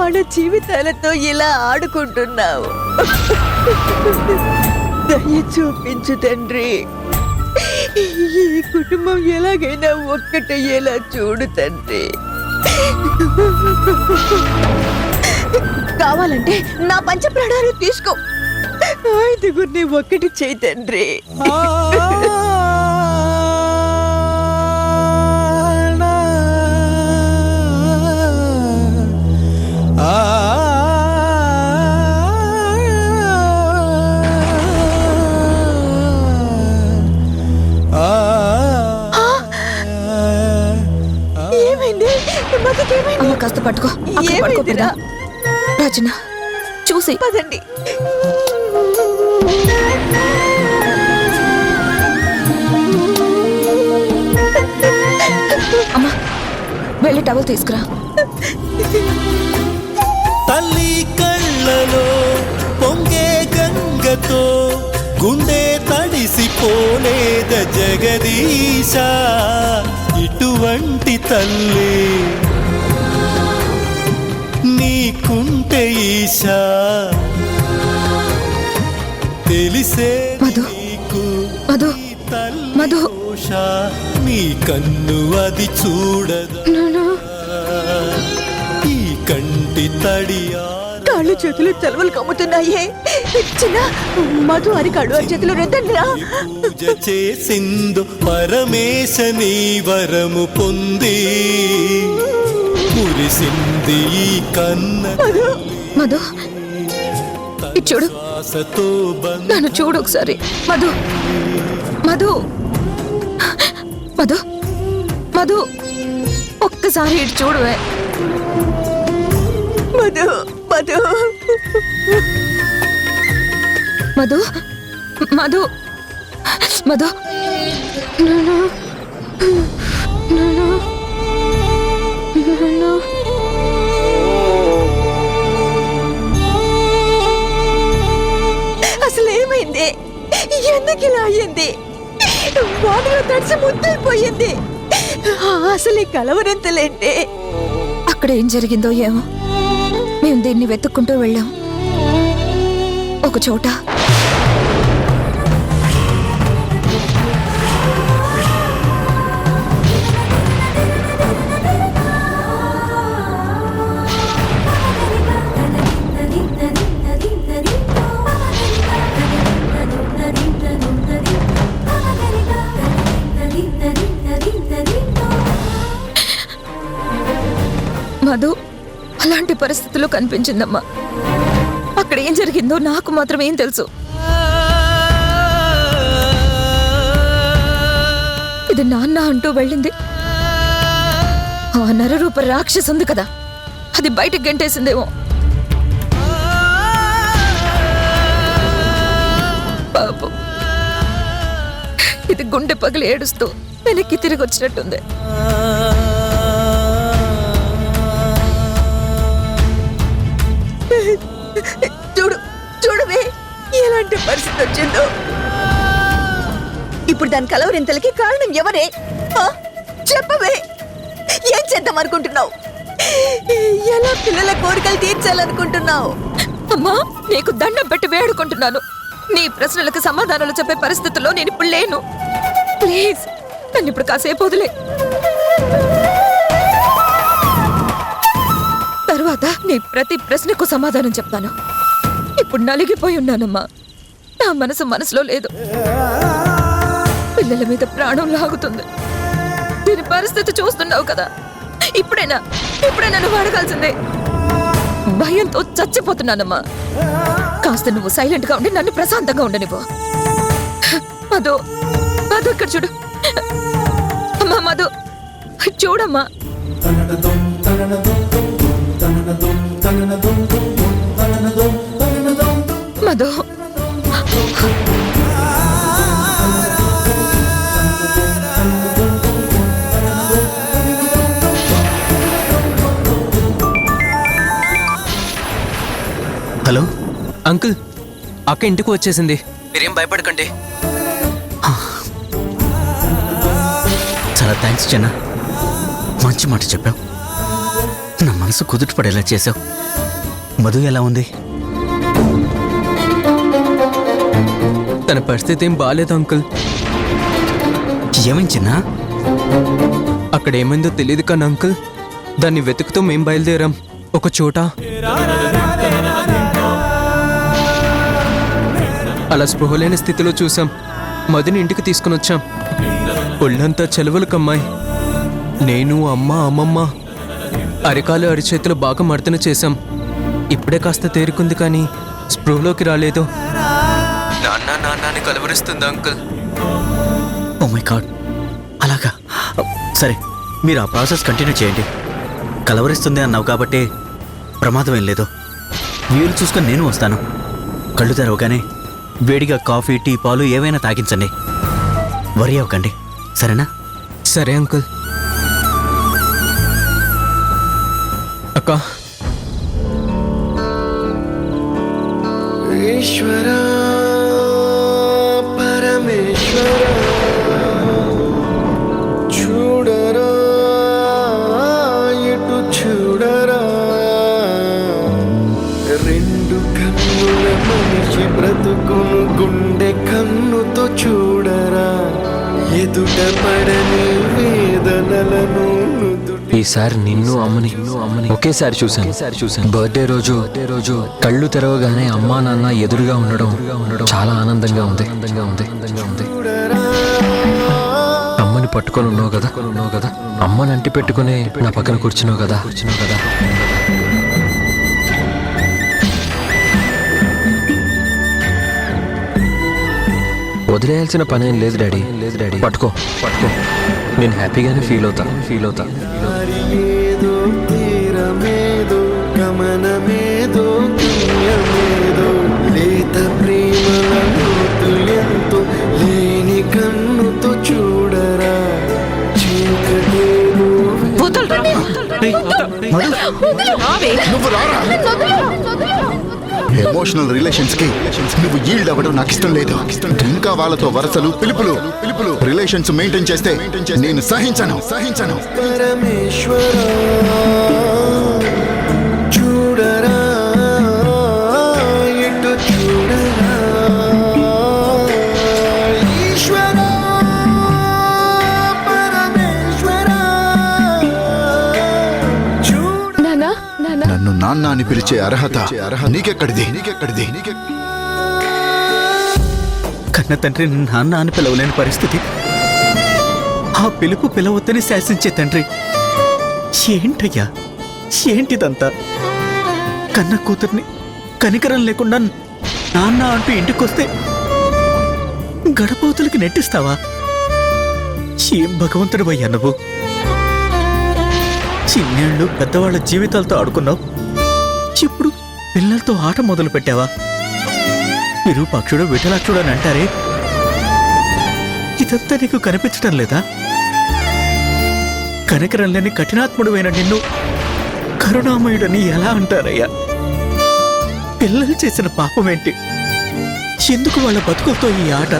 వాళ్ళ జీవితాలతో ఇలా ఆడుకుంటున్నావు. దయ చూపించు తండ్రి. ఈ కుటుంబం ఎలాగైనా ఒక్కటయ్యేలా చూడు తండ్రి. కావాలంటే నా పంచ ప్రాణాలు తీసుకో. ఐదుగురిని ఒక్కటి చేయి తండ్రి. అమ్మ కాస్త పట్టుకో. రాజన్న చూసి పదండి. అమ్మా వెళ్ళి టవల్ తీసుకురా. తల్లి కళ్ళలో పొంగే గంగతో గుండె తడిసిపోలేద జగదీశ. ఇటువంటి తల్లి నీకుంటే ఈశా తెలిసే నీకు మధు నీ కన్ను అది చూడదు. ఈ కంటి తడియా కాళ్ళు చేతులు చలవలు కమ్ముతున్నాయే. చిన్న మధు అని కాళ్ళు ఆ చేతులు రుద్దండిరా. పూజ చేసిందో పరమేశ నీ వరము పొంది మురిసింది ఈ కన్న. మధు చూడు, నన్ను చూడు ఒకసారి. మధు మధు మధు మధు ఒక్కసారి ఇటు చూడవే. మధు మధు మధు మధు మధు అసలు ఏమైంది? ఎందుకు ఇలా అయ్యింది? వాటిలో తడిసి ముద్దైపోయింది. అసలు ఈ కలవరింతలేంటి? అక్కడ ఏం జరిగిందో ఏమో. మేము దీన్ని వెతుక్కుంటూ వెళ్ళాం. ఒక చోట మధు అలాంటి పరిస్థితుల్లో కనిపించిందమ్మా. అక్కడ ఏం జరిగిందో నాకు మాత్రం ఏం తెలుసు. ఇది నాన్న అంటూ వెళ్ళింది. ఆ నరరూప రాక్షసు ఉంది కదా, అది బయటకు గంటేసిందేమో. పాపం ఇది గుండె పగిలి ఏడుస్తూ వెనక్కి తిరిగి వచ్చినట్టుంది. చూడు చూడవే ఎలాంటి పరిస్థితి వచ్చిందో. ఇప్పుడు దాని కలవరింతలకి కారణం ఎవరే? చెప్పవే, ఏం చేద్దాం అనుకుంటున్నావు? ఎలా పిల్లల కోరికలు తీర్చాలనుకుంటున్నావు? అమ్మా, నీకు దండం పెట్టి వేడుకుంటున్నాను. నీ ప్రశ్నలకు సమాధానాలు చెప్పే పరిస్థితుల్లో నేను ఇప్పుడు లేను. ప్లీజ్ నన్ను ఇప్పుడు కాసేపు వదిలే. తర్వాత నీ ప్రతి ప్రశ్నకు సమాధానం చెప్తాను. ఇప్పుడు నలిగిపోయి ఉన్నానమ్మా. నా మనసులో లేదు. పిల్లల మీద ప్రాణం లాగుతుంది. దీని పరిస్థితి చూస్తున్నావు కదా. ఇప్పుడైనా నువ్వు అడగాల్సిందే. భయంతో చచ్చిపోతున్నానమ్మా. కాస్త నువ్వు సైలెంట్ గా ఉండి నన్ను ప్రశాంతంగా ఉండనివ్వు. మధు మధు ఇక్కడ చూడు. అమ్మా మధు చూడమ్మా. మధు హలో అంకుల్, అక్క ఇంటికి వచ్చేసింది. మీరేం భయపడకండి. చాలా థ్యాంక్స్ చిన్న, మంచి మాట చెప్పావు. నా మనసు కుదుట పడేలా చేసావు. మధు ఎలా ఉంది? తన పరిస్థితి ఏం బాగాలేదు అంకుల్. ఏమైంది చిన్నా? అక్కడ ఏమైందో తెలియదు కానీ అంకుల్, దాన్ని వెతుకుతూ మేం బయలుదేరాం ఒక చోట. అలా స్పృహలేని స్థితిలో చూసాం. మదిని ఇంటికి తీసుకుని వచ్చాం. ఒళ్ళంతా చెలవలు కమ్మాయి. నేను, అమ్మ, అమ్మమ్మ అరికాలు అరిచేతులు బాగా మర్దన చేశాం. ఇప్పుడే కాస్త తేరుకుంది కానీ స్పృహలోకి రాలేదు. నాన్న నాన్న అని కలవరిస్తుంది అంకుల్. ఓ మై గాడ్, అలాగా? సరే, మీరు ఆ ప్రాసెస్ కంటిన్యూ చేయండి. కలవరిస్తుంది అన్నావు కాబట్టి ప్రమాదం ఏం లేదు. వీలు చూసుకొని నేను వస్తాను. కళ్ళు తెరవగానే వేడిగా కాఫీ, టీ, పాలు ఏవైనా తాగించండి. వరి అవ్వకండి, సరేనా? సరే అంకుల్. అక్క, ఈశ్వర పరమేశ్వర చూడరా ఎటు చూడరా, రెండు కన్నుల మనిషి బ్రతుకును గుండె కన్నుతో చూడరా, ఎదుట పడని వేదనలను ఈసారి నిన్ను అమ్మని ఒకేసారి చూశాను. బర్త్డే రోజు కళ్ళు తెరవగానే అమ్మా నాన్న ఎదురుగా ఉండడం చాలా ఆనందంగా ఉంది. అమ్మని పట్టుకొని ఉన్నావు కదా, అమ్మని అంటి పెట్టుకుని నా పక్కన కూర్చున్నావు కదా. వదిలేయాల్సిన పనేం లేదు డాడీ. పట్టుకో, నేను హ్యాపీగానే ఫీల్ అవుతా. ఏదో తీరమేదో గమనమేదో పుణ్యమేదో, లేత ప్రేమల లోతు ఎంతో లేని కన్నుతో చూడరా, చీకటేదో ఎమోషనల్ రిలేషన్స్ కి నువ్వు ఈల్డ్ అవ్వడం నాకు ఇష్టం లేదు. ఇంకా వాళ్ళతో వరసలు పిలుపులు రిలేషన్స్ మెయింటైన్ చేస్తే నేను సహించను. పరమేశ్వర చూడరా ఎటు చూడరా, ఈశ్వర పరమేశ్వర నానా నానా నన్ను నాన్న అని పిలిచే అర్హత నీకెక్కడిది? కన్న తండ్రి నాన్న అని పిలవలేని పరిస్థితి. ఆ పిలుపు పిలవద్దని శాసించే తండ్రి. ఏంటయ్యా, ఏంటిదంతా? కన్న కూతుర్ని కనికరం లేకుండా నాన్న అంటూ ఇంటికొస్తే గడపవతులకి నెట్టిస్తావా? ఏం భగవంతుడు అయ్యా నువ్వు? చిన్నేళ్ళు పెద్దవాళ్ళ జీవితాలతో ఆడుకున్నావు, ఇప్పుడు పిల్లలతో ఆట మొదలు పెట్టావా? విరూపాక్షుడు విఠలాక్షుడు అని అంటారే, ఇదంతా నీకు కనిపించడం లేదా? కనికరం లేని కఠినాత్ముడువైన నిన్ను కరుణామయుడని ఎలా అంటారయ్యా? పిల్లలు చేసిన పాపమేంటి? ఎందుకు వాళ్ళ బతుకులతో ఈ ఆట?